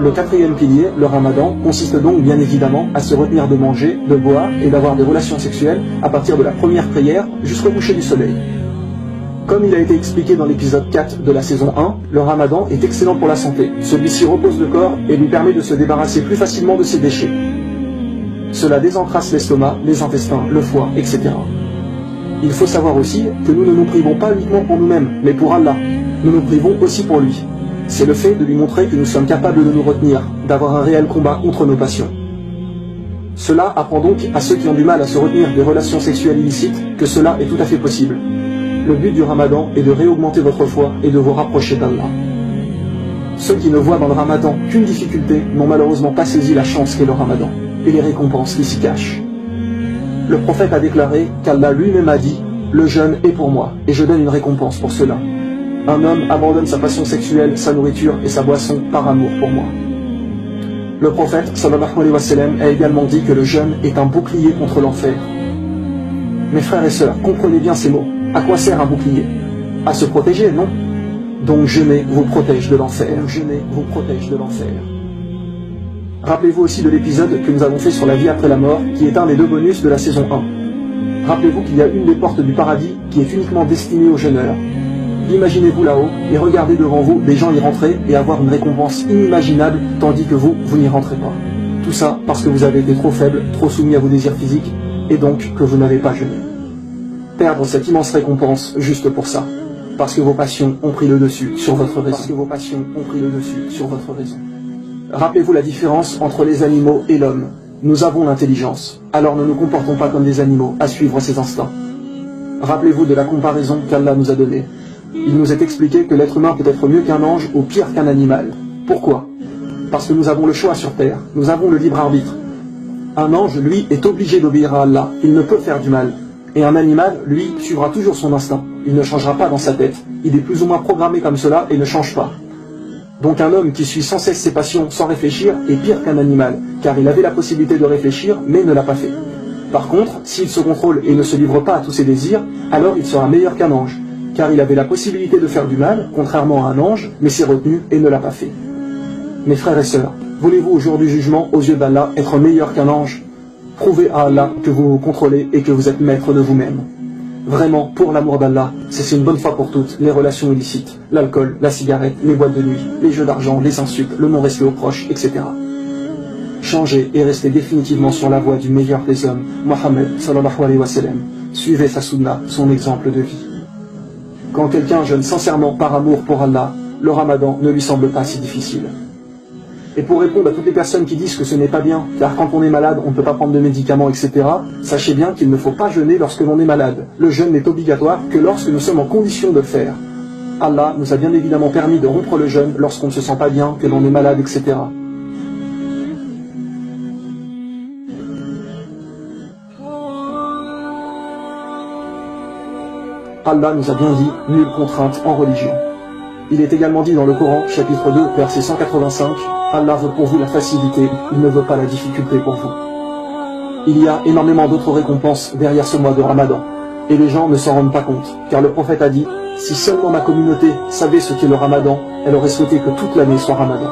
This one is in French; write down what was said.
Le quatrième pilier, le ramadan, consiste donc bien évidemment à se retenir de manger, de boire et d'avoir des relations sexuelles à partir de la première prière jusqu'au coucher du soleil. Comme il a été expliqué dans l'épisode 4 de la saison 1, le ramadan est excellent pour la santé. Celui-ci repose le corps et lui permet de se débarrasser plus facilement de ses déchets. Cela désencrasse l'estomac, les intestins, le foie, etc. Il faut savoir aussi que nous ne nous privons pas uniquement pour nous-mêmes, mais pour Allah. Nous nous privons aussi pour lui. C'est le fait de lui montrer que nous sommes capables de nous retenir, d'avoir un réel combat contre nos passions. Cela apprend donc à ceux qui ont du mal à se retenir des relations sexuelles illicites que cela est tout à fait possible. Le but du ramadan est de réaugmenter votre foi et de vous rapprocher d'Allah. Ceux qui ne voient dans le ramadan qu'une difficulté n'ont malheureusement pas saisi la chance qu'est le ramadan et les récompenses qui s'y cachent. Le prophète a déclaré qu'Allah lui-même a dit « Le jeûne est pour moi et je donne une récompense pour cela. Un homme abandonne sa passion sexuelle, sa nourriture et sa boisson par amour pour moi. » Le prophète sallallahu alayhi wa sallam a également dit que le jeûne est un bouclier contre l'enfer. Mes frères et sœurs, comprenez bien ces mots. À quoi sert un bouclier? À se protéger, non? Donc jeûner vous protège de l'enfer. Jeûner vous protège de l'enfer. Rappelez-vous aussi de l'épisode que nous avons fait sur la vie après la mort, qui est un des 2 bonus de la saison 1. Rappelez-vous qu'il y a une des portes du paradis qui est uniquement destinée aux jeûneurs. Imaginez-vous là-haut et regardez devant vous des gens y rentrer et avoir une récompense inimaginable, tandis que vous n'y rentrez pas. Tout ça parce que vous avez été trop faible, trop soumis à vos désirs physiques, et donc que vous n'avez pas jeûné. Perdre cette immense récompense juste pour ça, parce que vos passions ont pris le dessus sur votre raison. Parce que vos passions ont pris le dessus sur votre raison. Rappelez-vous la différence entre les animaux et l'homme. Nous avons l'intelligence, alors ne nous comportons pas comme des animaux à suivre ses instincts. Rappelez-vous de la comparaison qu'Allah nous a donnée. Il nous est expliqué que l'être humain peut être mieux qu'un ange ou pire qu'un animal. Pourquoi? Parce que nous avons le choix sur terre, nous avons le libre arbitre. Un ange, lui, est obligé d'obéir à Allah, il ne peut faire du mal. Et un animal, lui, suivra toujours son instinct. Il ne changera pas dans sa tête. Il est plus ou moins programmé comme cela et ne change pas. Donc un homme qui suit sans cesse ses passions sans réfléchir est pire qu'un animal, car il avait la possibilité de réfléchir, mais ne l'a pas fait. Par contre, s'il se contrôle et ne se livre pas à tous ses désirs, alors il sera meilleur qu'un ange, car il avait la possibilité de faire du mal, contrairement à un ange, mais s'est retenu et ne l'a pas fait. Mes frères et sœurs, voulez-vous au jour du jugement, aux yeux d'Allah, être meilleur qu'un ange? Prouvez à Allah que vous vous contrôlez et que vous êtes maître de vous-même. Vraiment, pour l'amour d'Allah, cessez une bonne fois pour toutes les relations illicites, l'alcool, la cigarette, les boîtes de nuit, les jeux d'argent, les insultes, le non-respect aux proches, etc. Changez et restez définitivement sur la voie du meilleur des hommes, Mohammed sallallahu alayhi wa sallam. Suivez sa sunna, son exemple de vie. Quand quelqu'un jeûne sincèrement par amour pour Allah, le ramadan ne lui semble pas si difficile. Et pour répondre à toutes les personnes qui disent que ce n'est pas bien, car quand on est malade, on ne peut pas prendre de médicaments, etc., sachez bien qu'il ne faut pas jeûner lorsque l'on est malade. Le jeûne n'est obligatoire que lorsque nous sommes en condition de le faire. Allah nous a bien évidemment permis de rompre le jeûne lorsqu'on ne se sent pas bien, que l'on est malade, etc. Allah nous a bien dit, nulle contrainte en religion. Il est également dit dans le Coran, chapitre 2, verset 185, Allah veut pour vous la facilité, il ne veut pas la difficulté pour vous. Il y a énormément d'autres récompenses derrière ce mois de Ramadan, et les gens ne s'en rendent pas compte, car le prophète a dit, si seulement ma communauté savait ce qu'est le Ramadan, elle aurait souhaité que toute l'année soit Ramadan.